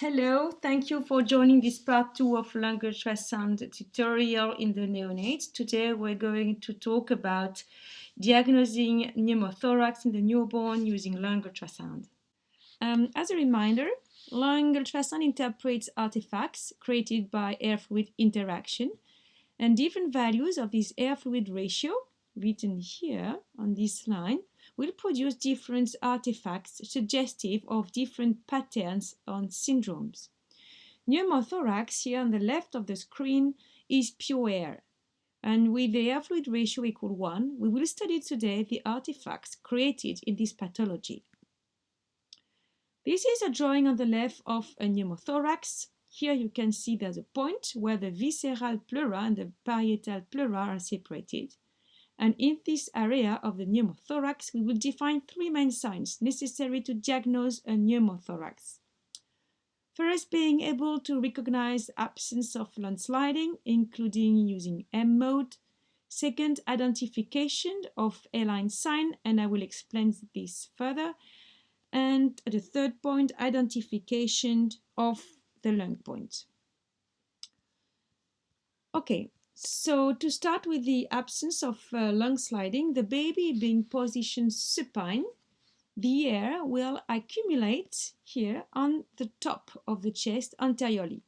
Hello, thank you for joining this part 2 of lung ultrasound tutorial in the neonates. Today we're going to talk about diagnosing pneumothorax in the newborn using lung ultrasound. As a reminder, lung ultrasound interprets artifacts created by air fluid interaction, and different values of this air fluid ratio, written here on this line, will produce different artifacts suggestive of different patterns on syndromes. Pneumothorax, here on the left of the screen, is pure air. And with the air fluid ratio equal 1, we will study today the artifacts created in this pathology. This is a drawing on the left of a pneumothorax. Here you can see there's a point where the visceral pleura and the parietal pleura are separated. And in this area of the pneumothorax, we will define three main signs necessary to diagnose a pneumothorax. First, being able to recognize absence of lung sliding, including using M mode. Second, identification of A-line sign, and I will explain this further. And the third point, identification of the lung point. Okay. So to start with the absence of lung sliding, the baby being positioned supine, the air will accumulate here on the top of the chest anteriorly.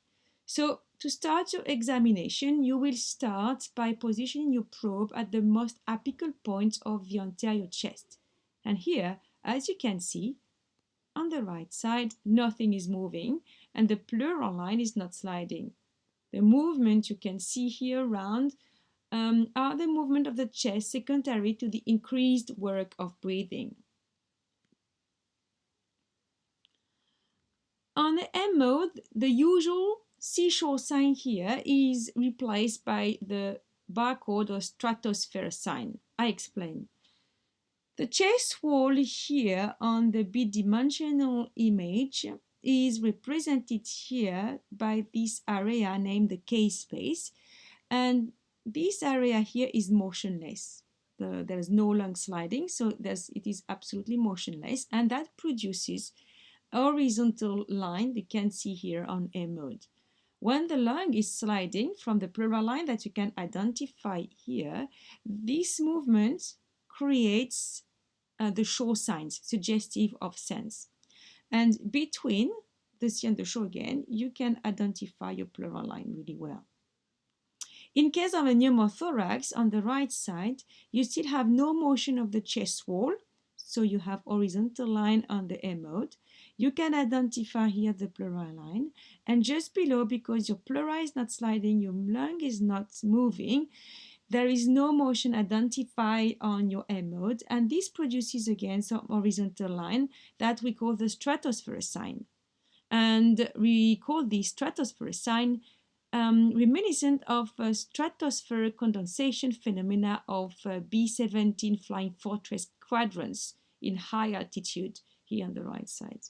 So to start your examination, you will start by positioning your probe at the most apical point of the anterior chest. And here, as you can see, on the right side, nothing is moving and the pleural line is not sliding. The movement you can see here around are the movement of the chest secondary to the increased work of breathing. On the M mode, the usual seashore sign here is replaced by the barcode or stratosphere sign. I explain. The chest wall here on the bidimensional image is represented here by this area named the K space, and this area here is motionless. There is no lung sliding, so it is absolutely motionless, and that produces a horizontal line you can see here on M mode. When the lung is sliding from the pleural line that you can identify here, this movement creates the shore signs suggestive of sense. And between the C and the shore again, you can identify your pleural line really well. In case of a pneumothorax, on the right side, you still have no motion of the chest wall, so you have horizontal line on the M mode. You can identify here the pleural line, and just below, because your pleura is not sliding, your lung is not moving, there is no motion identified on your M mode, and this produces again some horizontal line that we call the stratosphere sign. And we call this stratosphere sign reminiscent of stratosphere condensation phenomena of B-17 flying fortress quadrants in high altitude here on the right side.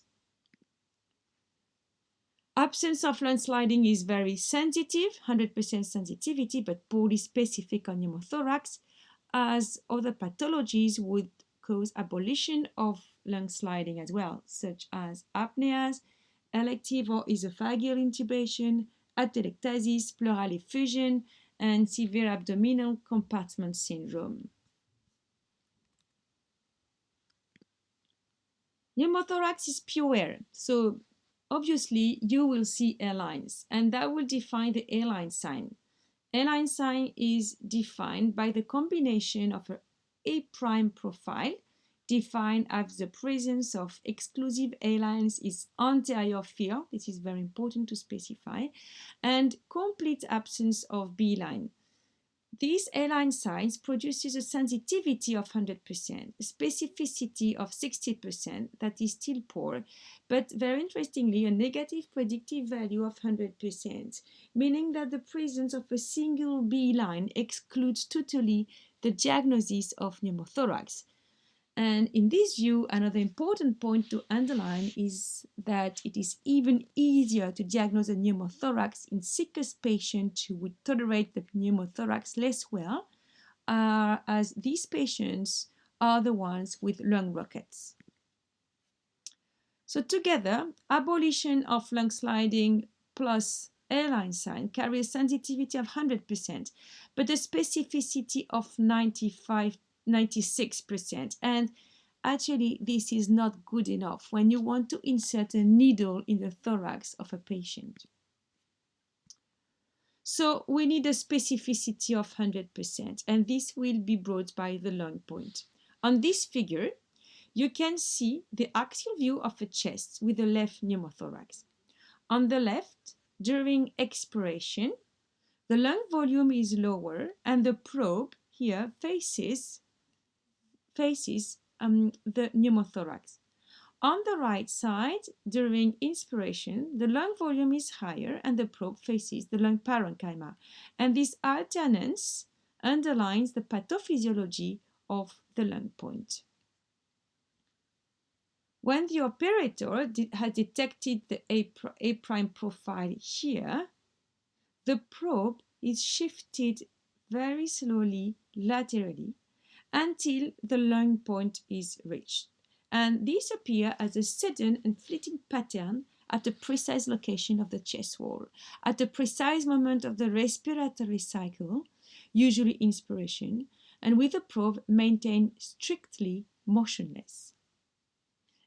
Absence of lung sliding is very sensitive, 100% sensitivity, but poorly specific on pneumothorax, as other pathologies would cause abolition of lung sliding as well, such as apneas, elective or esophageal intubation, atelectasis, pleural effusion, and severe abdominal compartment syndrome. Pneumothorax is pure air, so obviously you will see airlines, and that will define the airline sign. Airline sign is defined by the combination of an A' profile, defined as the presence of exclusive A-lines is anterior field, this is very important to specify, and complete absence of B-line. This A-line signs produces a sensitivity of 100%, a specificity of 60%, that is still poor, but very interestingly, a negative predictive value of 100%, meaning that the presence of a single B-line excludes totally the diagnosis of pneumothorax. And in this view, another important point to underline is that it is even easier to diagnose a pneumothorax in sickest patients who would tolerate the pneumothorax less well, as these patients are the ones with lung rockets. So together, abolition of lung sliding plus airline sign carries a sensitivity of 100%, but a specificity of 96%. And actually, this is not good enough when you want to insert a needle in the thorax of a patient. So we need a specificity of 100%, and this will be brought by the lung point. On this figure, you can see the axial view of a chest with the left pneumothorax. On the left, during expiration, the lung volume is lower and the probe here faces the pneumothorax. On the right side, during inspiration, the lung volume is higher and the probe faces the lung parenchyma. And this alternance underlines the pathophysiology of the lung point. When the operator had detected the A prime profile here, the probe is shifted very slowly laterally until the lung point is reached. And this appears as a sudden and fleeting pattern at a precise location of the chest wall, at a precise moment of the respiratory cycle, usually inspiration, and with the probe maintained strictly motionless.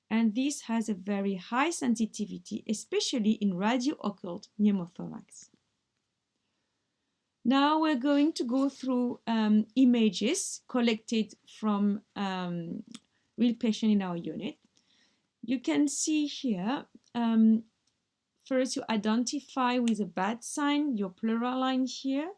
And this has a very high sensitivity, especially in radio-occult pneumothorax. Now we're going to go through images collected from real patients in our unit. You can see here, first you identify with a bad sign your pleural line here,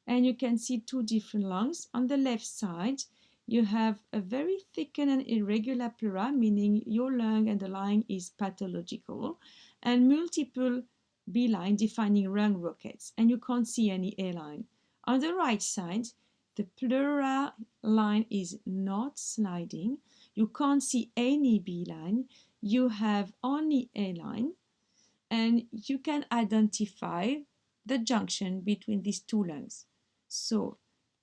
and you can see two different lungs. On the left side, you have a very thickened and irregular pleura, meaning your lung underlying is pathological, and multiple B line defining lung rockets, and you can't see any A line. On the right side, the pleural line is not sliding. You can't see any B line. You have only A line, and you can identify the junction between these two lungs. So,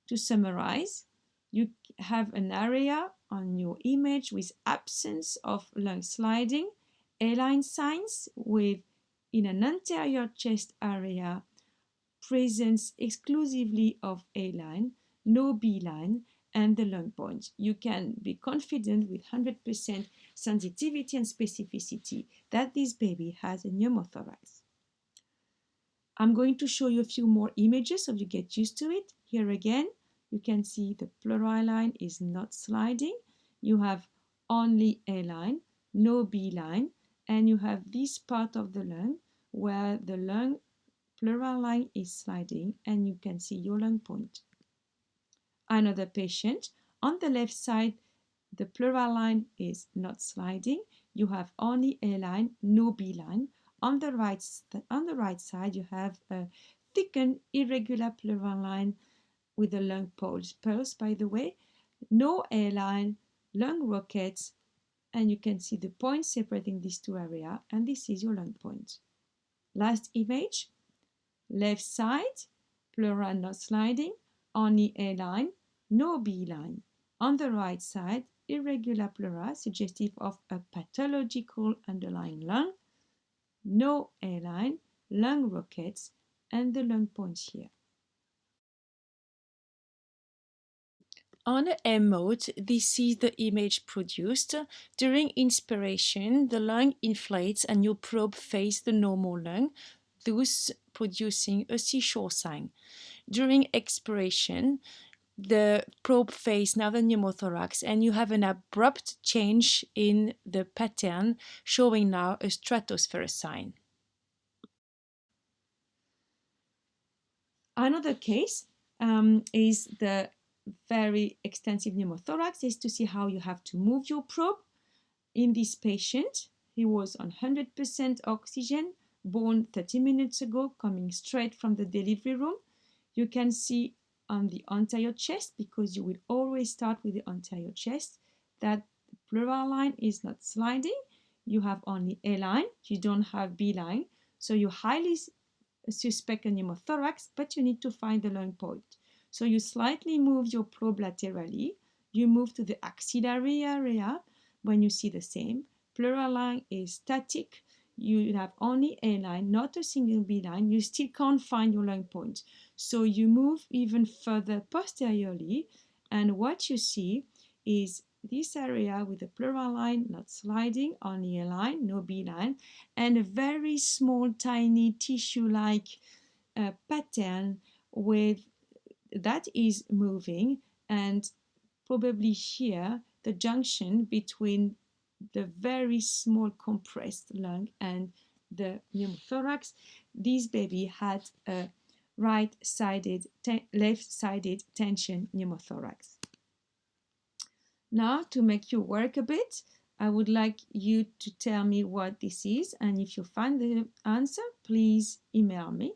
to summarize, you have an area on your image with absence of lung sliding, A-line signs with, in an anterior chest area, presence exclusively of A-line, no B-line, and the lung point. You can be confident with 100% sensitivity and specificity that this baby has a pneumothorax. I'm going to show you a few more images so you get used to it. Here again, you can see the pleural line is not sliding. You have only A line, no B line, and you have this part of the lung where the lung pleural line is sliding, and you can see your lung point. Another patient, on the left side, the pleural line is not sliding. You have only A line, no B line. On the right side, you have a thickened, irregular pleural line with a lung pulse, by the way, no A line, lung rockets, and you can see the point separating these two areas, and this is your lung point. Last image, left side, pleural not sliding, only A line, no B line. On the right side, irregular pleura suggestive of a pathological underlying lung, no A line, lung rockets, and the lung points here. On the M mode, this is the image produced. During inspiration, the lung inflates and your probe faces the normal lung, thus producing a seashore sign. During expiration, the probe faces now the pneumothorax, and you have an abrupt change in the pattern, showing now a stratosphere sign. Another case is the very extensive pneumothorax, is to see how you have to move your probe. In this patient, he was on 100% oxygen, born 30 minutes ago, coming straight from the delivery room. You can see on the anterior chest, because you will always start with the anterior chest, that the pleural line is not sliding. You have only A line, you don't have B line, so you highly suspect a pneumothorax, but you need to find the lung point. So you slightly move your probe laterally, you move to the axillary area when you see the same, pleural line is static, you have only A line, not a single B line, you still can't find your lung point. So you move even further posteriorly, and what you see is this area with the pleural line not sliding, only a line, no B line, and a very small, tiny tissue-like pattern with that is moving, and probably here the junction between the very small compressed lung and the pneumothorax. This baby had a right-sided, left-sided tension pneumothorax. Now, to make you work a bit, I would like you to tell me what this is, and if you find the answer, please email me.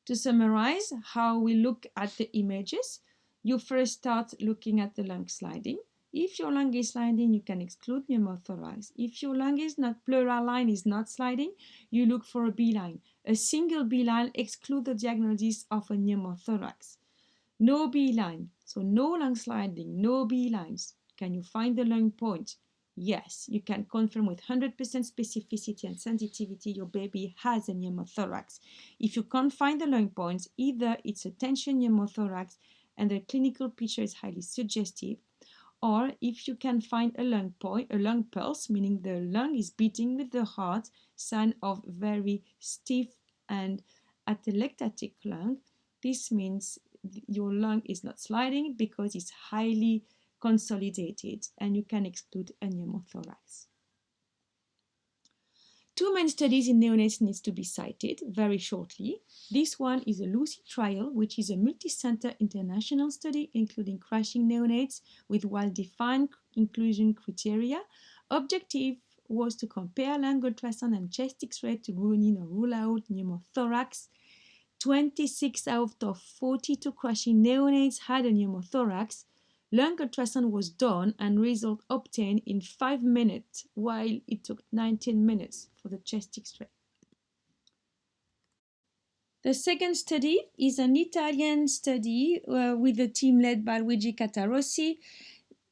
To summarize how we look at the images, you first start looking at the lung sliding. If your lung is sliding, you can exclude pneumothorax. If your lung is not, pleural line is not sliding, you look for a B line. A single B line excludes the diagnosis of a pneumothorax. No B line, so no lung sliding, no B lines. Can you find the lung point? Yes, you can confirm with 100% specificity and sensitivity your baby has a pneumothorax. If you can't find the lung points, either it's a tension pneumothorax and the clinical picture is highly suggestive, or if you can find a lung point, a lung pulse, meaning the lung is beating with the heart, sign of very stiff and atelectatic lung, this means your lung is not sliding because it's highly consolidated, and you can exclude a pneumothorax. Two main studies in neonates needs to be cited very shortly. This one is a Lucy trial, which is a multi-center international study including crashing neonates with well-defined inclusion criteria. Objective was to compare lung ultrasound and chest X-ray to rule in or rule out pneumothorax. 26 out of 42 crashing neonates had a pneumothorax. Lung ultrasound was done and result obtained in 5 minutes, while it took 19 minutes for the chest X-ray. The second study is an Italian study with a team led by Luigi Catarossi.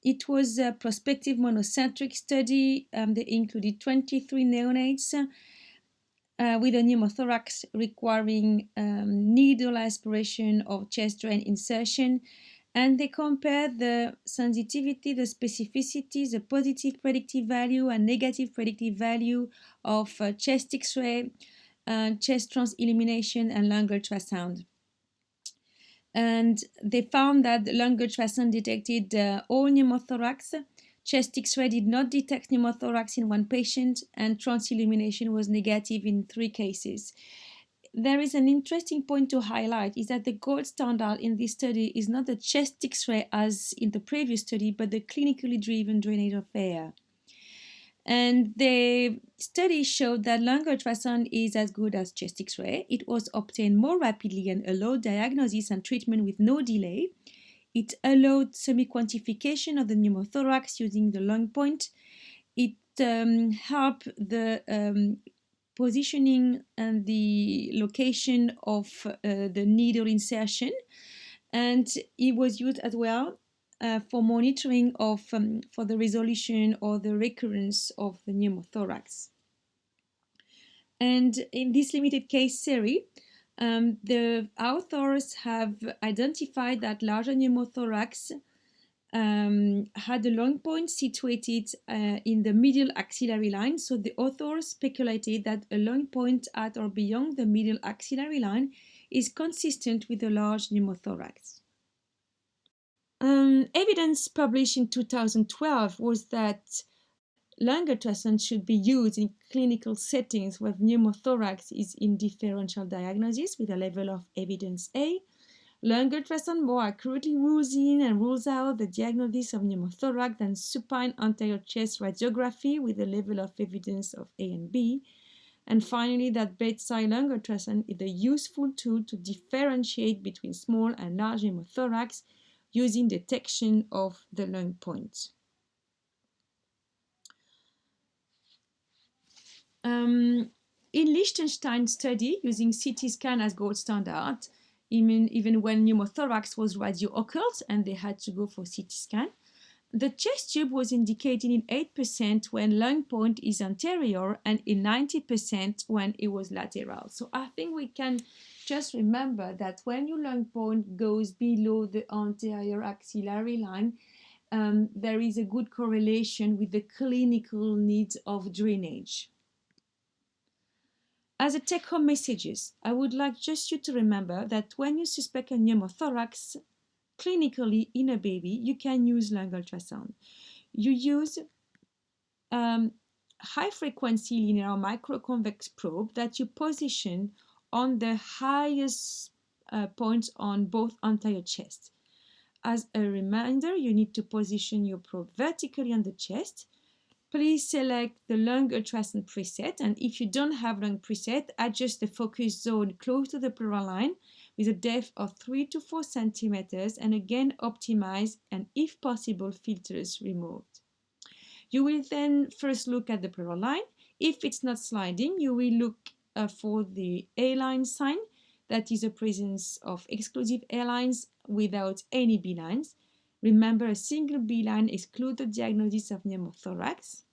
It was a prospective monocentric study. They included 23 neonates with a pneumothorax requiring needle aspiration or chest drain insertion. And they compare the sensitivity, the specificity, the positive predictive value and negative predictive value of chest X-ray, chest trans-elimination, and lung ultrasound. And they found that the lung ultrasound detected all pneumothorax. Chest X-ray did not detect pneumothorax in one patient, and trans-elimination was negative in 3 cases. There is an interesting point to highlight, is that the gold standard in this study is not the chest X-ray as in the previous study, but the clinically driven drainage of air. And the study showed that lung ultrasound is as good as chest X-ray. It was obtained more rapidly and allowed diagnosis and treatment with no delay. It allowed semi-quantification of the pneumothorax using the lung point. It helped the positioning and the location of the needle insertion, and it was used as well for monitoring of for the resolution or the recurrence of the pneumothorax. And in this limited case series, the authors have identified that larger pneumothorax had a lung point situated in the medial axillary line. So the authors speculated that a lung point at or beyond the medial axillary line is consistent with a large pneumothorax. Evidence published in 2012 was that lung ultrasound should be used in clinical settings where pneumothorax is in differential diagnosis with a level of evidence A. Lung ultrasound more accurately rules in and rules out the diagnosis of pneumothorax than supine anterior chest radiography with a level of evidence of A and B. And finally, that bedside lung ultrasound is a useful tool to differentiate between small and large pneumothorax using detection of the lung point. In Liechtenstein's study, using CT scan as gold standard, even when pneumothorax was radio occult and they had to go for CT scan. The chest tube was indicated in 8% when lung point is anterior and in 90% when it was lateral. So I think we can just remember that when your lung point goes below the anterior axillary line, there is a good correlation with the clinical needs of drainage. As a take-home messages, I would like just you to remember that when you suspect a pneumothorax, clinically in a baby, you can use lung ultrasound. You use high-frequency linear microconvex probe that you position on the highest points on both anterior chest. As a reminder, you need to position your probe vertically on the chest. Please select the lung ultrasound preset, and if you don't have lung preset, adjust the focus zone close to the pleural line with a depth of 3 to 4 centimeters, and again optimize and, if possible, filters removed. You will then first look at the pleural line. If it's not sliding, you will look for the A-line sign, that is a presence of exclusive A-lines without any B-lines. Remember, a single B-line excludes the diagnosis of pneumothorax.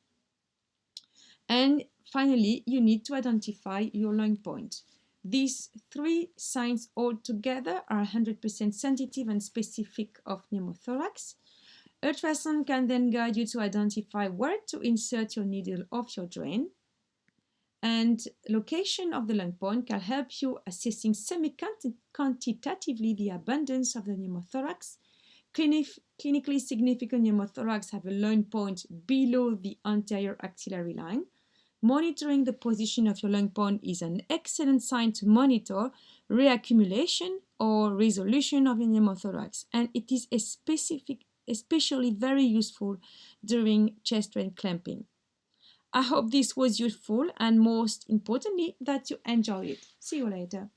And finally, you need to identify your lung point. These three signs altogether are 100% sensitive and specific of pneumothorax. Ultrasound can then guide you to identify where to insert your needle of your drain. And location of the lung point can help you assessing semi-quantitatively the abundance of the pneumothorax. Clinically significant pneumothorax have a lung point below the anterior axillary line. Monitoring the position of your lung point is an excellent sign to monitor reaccumulation or resolution of the pneumothorax, and it is especially very useful during chest drain clamping. I hope this was useful and most importantly that you enjoy it. See you later.